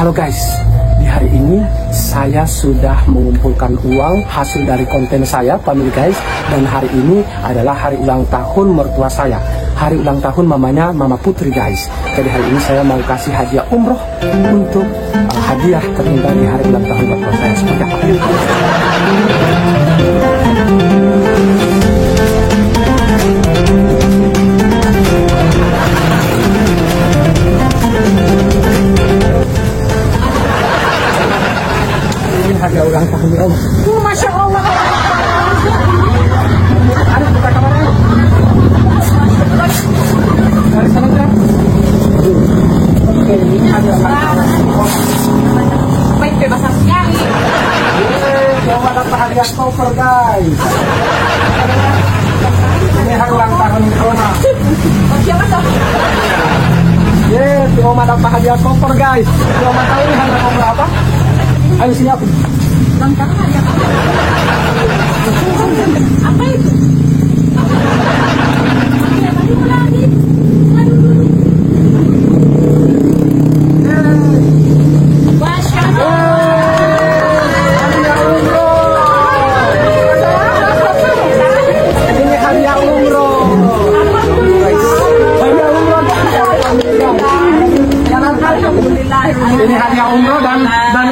Halo guys, di hari ini saya sudah mengumpulkan uang hasil dari konten saya, family guys. Dan hari ini adalah hari ulang tahun mertua saya. Hari ulang tahun mamanya Mama Putri guys. Jadi hari ini saya mau kasih hadiah umroh untuk hadiah ternyata di hari ulang tahun mertua saya. Seperti apa? Hadiah ulang tahun Om. Masya Allah. Ada buka kamarnya. Dari sana kan? Oke, ini hadiah ulang tahun. Baik, bebas sekali. Coba dapat hadiah koper guys. Ini hari ulang tahun Oma. Siapa tuh? Oma dapat hadiah koper guys. Oma tahu ini hadiah koper apa? Ayo sini aku. Ulang tahun ada apa itu? Masya Ini hadiah umroh. Ini hadiah umroh dan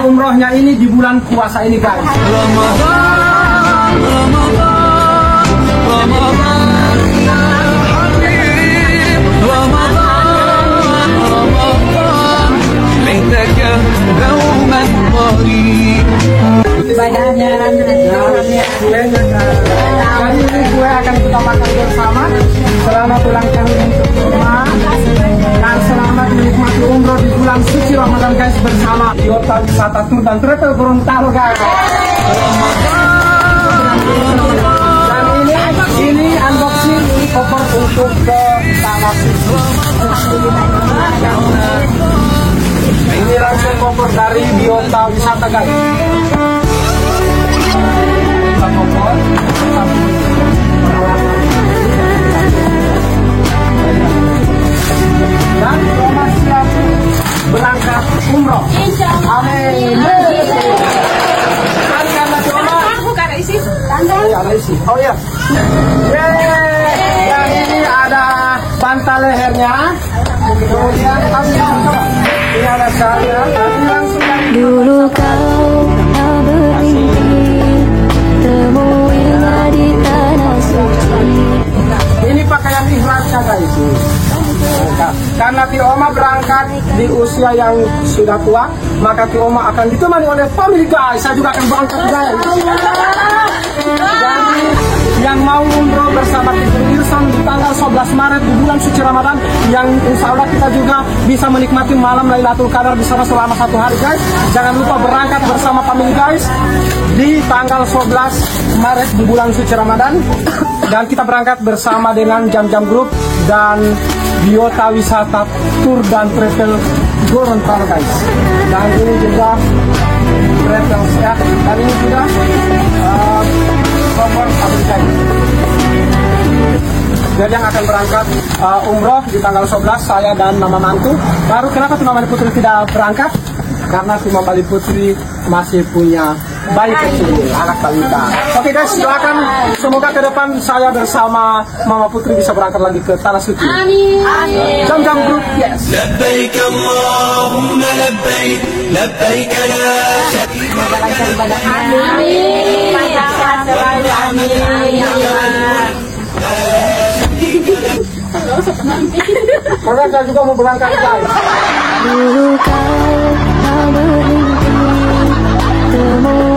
umrohnya ini di bulan puasa ini guys. Jadi ini gue akan kita makan bersama. Selamat ulang tahun untuk Oma dan selamat menikmati umroh di bulan suci Ramadan guys bersama Biota Wisata Tour dan Travel Gorontalo guys. Dan ini unboxing koper untuk ke tanah suci. Ini langsung koper dari Biota Wisata guys. Kita koper. Dan Oma siap berangkat umroh. Amin. Oh ya. Yang ini ada bantal lehernya. Kemudian ini ada saya. Dulu kau tak bermimpi temuinya di tanah suci. Ini pakaian ikhlasnya guys. Karena Ti Oma berangkat di usia yang sudah tua, maka Ti Oma akan ditemani oleh family guys. Saya juga akan berangkat guys. Jadi yang mau umroh bersama Ti Irsan di tanggal 11 Maret di bulan suci Ramadan, yang insya Allah kita juga bisa menikmati malam Lailatul Qadar di sana selama 1 hari guys. Jangan lupa berangkat bersama family guys di tanggal 11 Maret di bulan suci Ramadan. Dan kita berangkat bersama dengan Jam-Jam Group dan Biota Wisata Tour dan Travel Gorontalo guys. Dan ini juga travel ya. Dan ini juga nomor guys. Jadi yang akan berangkat umroh di tanggal 11 saya dan Mama Mantu. Baru kenapa Mama Putri tidak berangkat? Karena Mama Putri masih punya bayi kecil, anak balita. Oke guys, silakan. Semoga ke depan saya bersama Mama Putri bisa berangkat lagi ke tanah suci. Amin. Jam-Jam Group, yes. لبيك اللهم لبيك لبيك لا شريك لك Amin. Sehat selalu. Amin. Karena saya juga mau berangkat guys. Dulu kau tak bermimpi temuinya